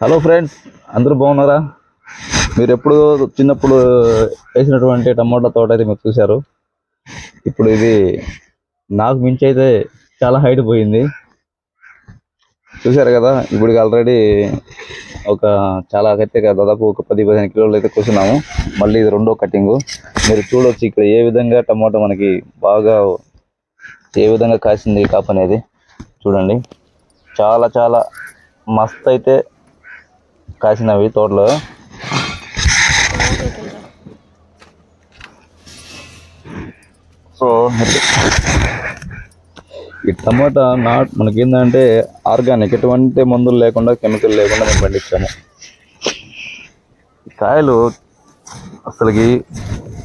Hello friends, అందరూ బాగున్నారా? మీరు ఎప్పుడు చిన్నప్పుడు వేసినటువంటి టమాటా తోట అయితే మీరు చూశారు. ఇప్పుడు ఇది నాకు మించి అయితే చాలా హైట్ పోయింది, చూశారు కదా. ఇప్పుడు ఆల్రెడీ ఒక చాలా గట్టిగా దాదాపు ఒక 10-15 కిలోలు అయితే కూర్చున్నాము. మళ్ళీ ఇది రెండో కటింగు. మీరు చూడవచ్చు ఇక్కడ ఏ విధంగా టమాటా మనకి బాగా ఏ విధంగా కాసింది కాపు అనేది చూడండి. చాలా చాలా మస్తు అయితే కాసినవి తోటలో. సో ఈ టమాటా మనకి ఏంటంటే ఆర్గానిక్, ఎటువంటి మందులు లేకుండా కెమికల్ లేకుండా మేము పండించాము. కాయలు అసలుకి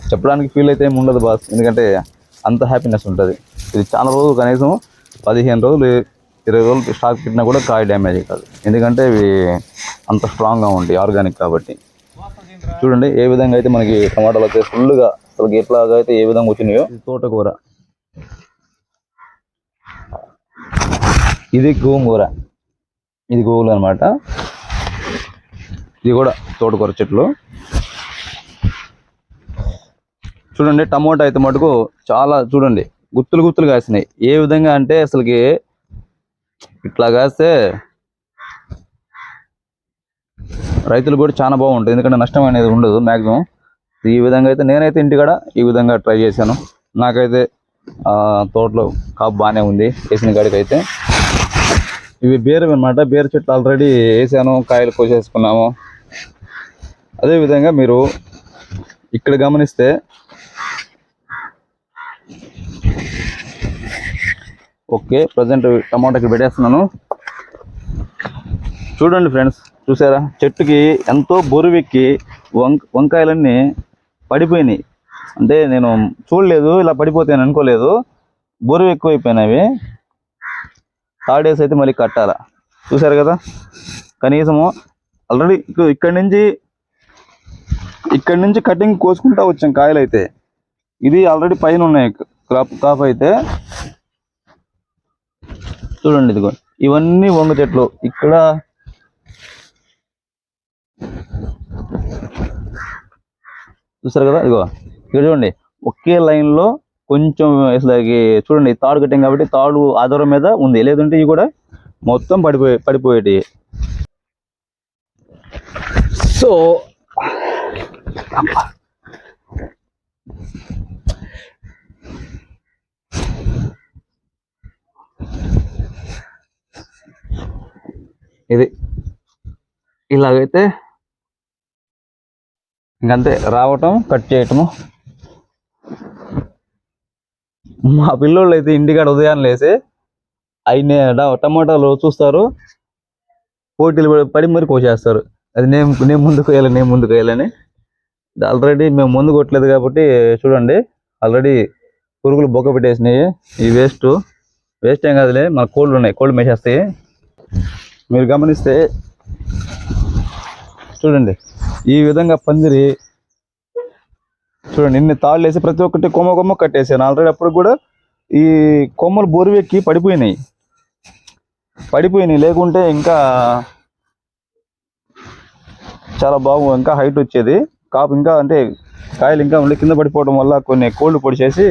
చెప్పడానికి ఫీల్ అయితే ఏమి ఉండదు బాస్, ఎందుకంటే అంత హ్యాపీనెస్ ఉంటుంది. ఇది చాలా రోజులు, కనీసం 15 రోజులు 20 రోజులు స్టాక్ పెట్టినా కూడా కాయ డ్యామేజ్ కాదు, ఎందుకంటే ఇవి అంత స్ట్రాంగ్గా ఉంటాయి ఆర్గానిక్ కాబట్టి. చూడండి ఏ విధంగా అయితే మనకి టమాటాలు అయితే ఫుల్గా అసలు ఎట్లాగా అయితే ఏ విధంగా వచ్చినాయో. తోటకూర, ఇది గోంగూర, ఇది గోగులు అనమాట. ఇది కూడా తోటకూర చెట్లు. చూడండి టమోటా అయితే మటుకు చాలా చూడండి గుత్తులు గుత్తులు కాసినాయి. ఏ విధంగా అంటే అసలుకి ఇట్లా కాస్తే రైతులు కూడా చాలా బాగుంటుంది, ఎందుకంటే నష్టం అనేది ఉండదు మ్యాక్సిమం. ఈ విధంగా అయితే నేనైతే ఇంటికాడ ఈ విధంగా ట్రై చేశాను. నాకైతే తోటలో కాపు బాగానే ఉంది వేసిన కాడికి అయితే. ఇవి బేరు అనమాట, బేరు చెట్లు ఆల్రెడీ వేసాను, కాయలు కోసేసుకున్నాము. అదేవిధంగా మీరు ఇక్కడ గమనిస్తే ఓకే, ప్రజెంట్ టమాటాకి పెట్టేస్తున్నాను. చూడండి ఫ్రెండ్స్, చూసారా చెట్టుకి ఎంతో బొరువెక్కి వంకాయలన్నీ పడిపోయినాయి. అంటే నేను చూడలేదు, ఇలా పడిపోతాయని అనుకోలేదు. బొరువు ఎక్కువైపోయినవి. తాడేసి అయితే మళ్ళీ కట్టాల, చూసారు కదా. కనీసము ఆల్రెడీ ఇక్కడి నుంచి కటింగ్ కోసుకుంటా వచ్చాం కాయలు అయితే. ఇది ఆల్రెడీ పైన ఉన్నాయి కాపు అయితే. చూడండి ఇదిగో ఇవన్నీ వంగ చెట్లు. ఇక్కడ చూసారు కదా, ఇదిగో ఇక్కడ చూడండి ఒకే లైన్లో కొంచెం అసలుకి చూడండి తాడు కట్టాం కాబట్టి తాడు ఆధారం మీద ఉంది, లేదంటే ఇవి కూడా మొత్తం పడిపోయేటి. సో ఇది ఇలాగైతే ఇంకంతే, రావటం కట్ చేయటము. మా పిల్లోళ్ళు అయితే ఇంటికాడ ఉదయాన్నే లేసి అయిన టమాటాలు చూస్తారు, పోటీలు పడి మరి కోసేస్తారు. అది నేను ముందుకు వేయాలని. ఆల్రెడీ మేము ముందు కొట్టలేదు కాబట్టి చూడండి ఆల్రెడీ పురుగులు బొక్క పెట్టేసినాయి. ఈ వేస్ట్ ఏం కాదులే, మన కోళ్ళు ఉన్నాయి, కోళ్ళు మేసేస్తాయి. మీరు గమనిస్తే చూడండి ఈ విధంగా పందిరి చూడండి, ఇన్ని తాళ్ళు వేసి ప్రతి ఒక్కటి కొమ్మ కట్టేసాను ఆల్రెడీ. అప్పుడు కూడా ఈ కొమ్మలు బొరువెక్కి పడిపోయినాయి. లేకుంటే ఇంకా చాలా ఇంకా హైట్ వచ్చేది కాపు. ఇంకా అంటే కాయలు ఇంకా ఉండి కింద పడిపోవడం వల్ల కొన్ని కోళ్ళు పొడిచేసి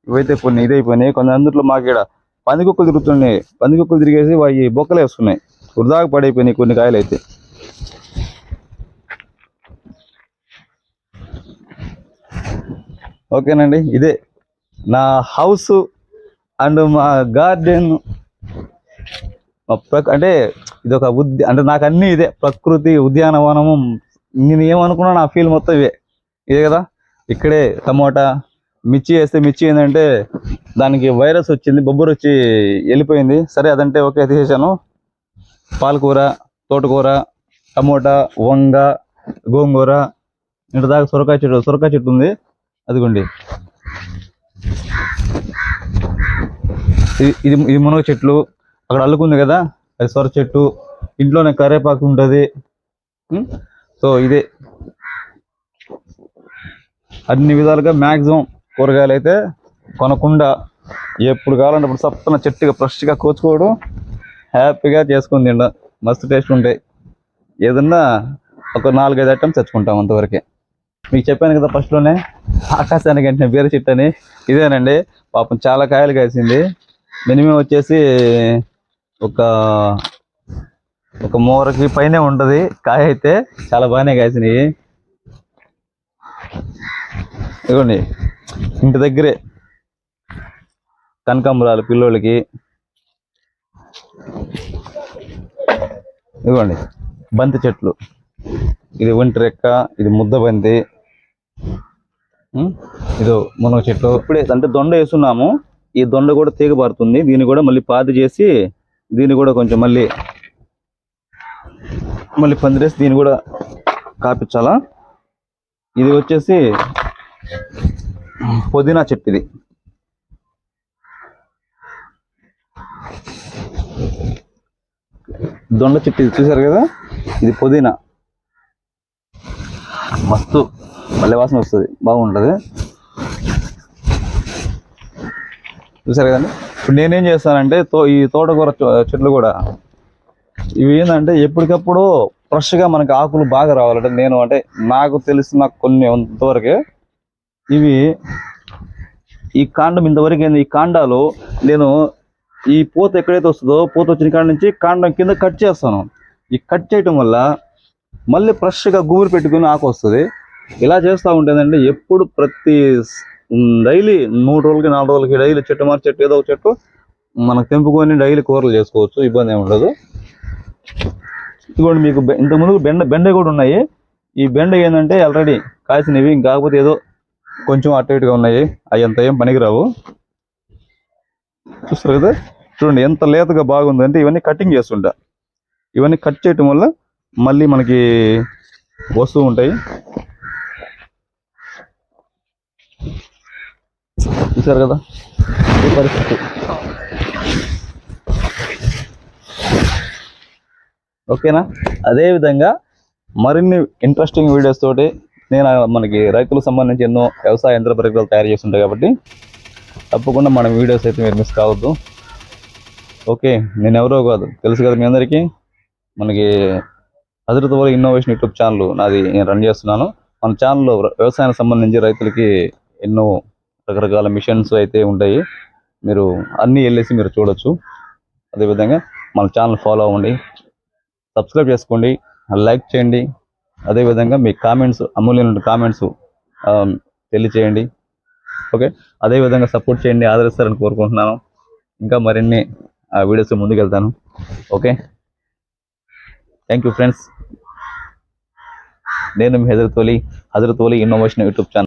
ఇవైతే కొన్ని ఇదైపోయినాయి. కొన్ని అందులో మాకు ఇక్కడ పందికొక్కులు తిరుగుతున్నాయి. పందికొక్కులు తిరిగేసి అవి బొక్కలు వేస్తున్నాయి, వృధాగా పడైపోయినాయి కొన్ని కాయలు అయితే. ఓకేనండి, ఇదే నా హౌస్ అండ్ మా గార్డెన్. అంటే ఇది ఒక అంటే నాకు అన్నీ ఇదే, ప్రకృతి ఉద్యానవనము. నేను ఏమనుకున్నా నా ఫీల్ మొత్తం ఇదే కదా. ఇక్కడే టమోటా, మిర్చి వేస్తే మిర్చి ఏంటంటే దానికి వైరస్ వచ్చింది, బొబ్బరు వచ్చి వెళ్ళిపోయింది. సరే అదంటే ఓకే తీసేసాను. పాలకూర, తోటకూర, టమోటా, వంగ, గోంగూర, ఇంటి దాకా సొరకాయ చెట్టు ఉంది, అదిగోండి. ఇది మునగ చెట్లు, అక్కడ అల్లుకుంది కదా అది సొర చెట్టు. ఇంట్లోనే కరేపాకు ఉంటుంది. సో ఇదే అన్ని విధాలుగా మ్యాక్సిమం కూరగాయలు అయితే కొనకుండా ఎప్పుడు కావాలంటే అప్పుడు సప్పన చెట్టుగా ఫ్రెష్గా కోసుకోవడం, హ్యాపీగా చేసుకుని తినడం, మస్తు టేస్ట్ ఉంటాయి. ఏదన్నా ఒక 4-5 ఐటమ్స్ తెచ్చుకుంటాం అంతవరకే. మీకు చెప్పాను కదా ఫస్ట్లోనే, ఆకాశానికి వెంటనే బీర చెట్టు అని. ఇదేనండి, పాపం చాలా కాయలు కాసింది. మినిమం వచ్చేసి ఒక ఒక మూరకి పైనే ఉంటుంది కాయ. అయితే చాలా బాగానే కాసినాయి. ఇదిగోండి, ఇంటి దగ్గరే కనకాంబరాలు పిల్లోళ్ళకి. ఇదిగోండి బంతి చెట్లు, ఇది ఒంటి రెక్క, ఇది ముద్ద బంతి, ఇది మునగ చెట్లు. ఇప్పుడే అంటే దొండ వేస్తున్నాము. ఈ దొండ కూడా తీగ పారుతుంది. దీన్ని కూడా మళ్ళీ పాతి చేసి దీన్ని కూడా కొంచెం మళ్ళీ పందిరేసి దీన్ని కూడా కాపించాలా. ఇది వచ్చేసి పుదీనా చెట్టు. ఇది దొండ చెట్టు, ఇది చూసారు కదా, ఇది పుదీనా. మస్తు మల్లె వాసన వస్తుంది, బాగుంటుంది. చూసారు కదండి. ఇప్పుడు నేనేం చేస్తానంటే ఈ తోటకూర చెట్లు కూడా ఇవి ఏంటంటే ఎప్పటికప్పుడు ఫ్రెష్గా మనకి ఆకులు బాగా రావాలంటే నేను అంటే నాకు తెలిసిన కొన్ని అంతవరకే ఇవి ఈ కాండం ఇంతవరకు ఏంది, ఈ కాండాలు నేను ఈ పూత ఎక్కడైతే వస్తుందో పూత వచ్చిన కాడ నుంచి కాండం కింద కట్ చేస్తాను. ఈ కట్ చేయటం వల్ల మళ్ళీ ఫ్రెష్గా గుబురు పెట్టుకుని ఆకు వస్తుంది. ఇలా చేస్తూ ఉంటేనండి ఎప్పుడు ప్రతి డైలీ 3 రోజులకి 4 రోజులకి డైలీ చెట్టు మార్చి చెట్టు ఏదో ఒక చెట్టు మనకు తెంపుకొని డైలీ కూరలు చేసుకోవచ్చు, ఇబ్బంది ఏమి ఉండదు. ఇదిగోండి మీకు ఇంతకుముందు బెండ కూడా ఉన్నాయి. ఈ బెండ ఏంటంటే ఆల్రెడీ కాసినవి, కాకపోతే ఏదో కొంచెం అటు ఇటుగా ఉన్నాయి. అవి అంత ఏం పనికిరావు. చూస్తారు కదా, చూడండి ఎంత లేతగా బాగుందంటే. ఇవన్నీ కటింగ్ చేస్తుంటా. ఇవన్నీ కట్ చేయటం వల్ల మళ్ళీ మనకి వస్తూ ఉంటాయి. చూసారు కదా ఈ పరిస్థితి. ఓకేనా. అదేవిధంగా మరిన్ని ఇంట్రెస్టింగ్ వీడియోస్ తోటి నేను మనకి రైతులకు సంబంధించి ఎన్నో వ్యవసాయ యంత్ర పరికరాలు తయారు చేస్తుంటాయి కాబట్టి తప్పకుండా మన వీడియోస్ అయితే మీరు మిస్ కావద్దు. ఓకే, నేను ఎవరో కాదు, తెలుసు కదా మీ అందరికీ. మనకి హజరత్ వలి ఇన్నోవేషన్ యూట్యూబ్ ఛానల్ నాది, నేను రన్ చేస్తున్నాను. మన ఛానల్లో వ్యవసాయానికి సంబంధించి రైతులకి ఎన్నో రకరకాల మిషన్స్ అయితే ఉంటాయి. మీరు అన్నీ వెళ్ళేసి మీరు చూడొచ్చు. అదేవిధంగా మన ఛానల్ ఫాలో అవ్వండి, సబ్స్క్రైబ్ చేసుకోండి, లైక్ చేయండి. అదేవిధంగా మీ కామెంట్స్, అమూల్యమైన కామెంట్స్ తెలియచేయండి. ఓకే, అదేవిధంగా సపోర్ట్ చేయండి, ఆదరిస్తారని కోరుకుంటున్నాను. ఇంకా మరిన్ని వీడియోస్ ముందుకు వెళ్తాను. Okay, thank you friends. నేను మీ హజరత్ వలి ఇన్నోవేషన్ యూట్యూబ్ ఛానల్.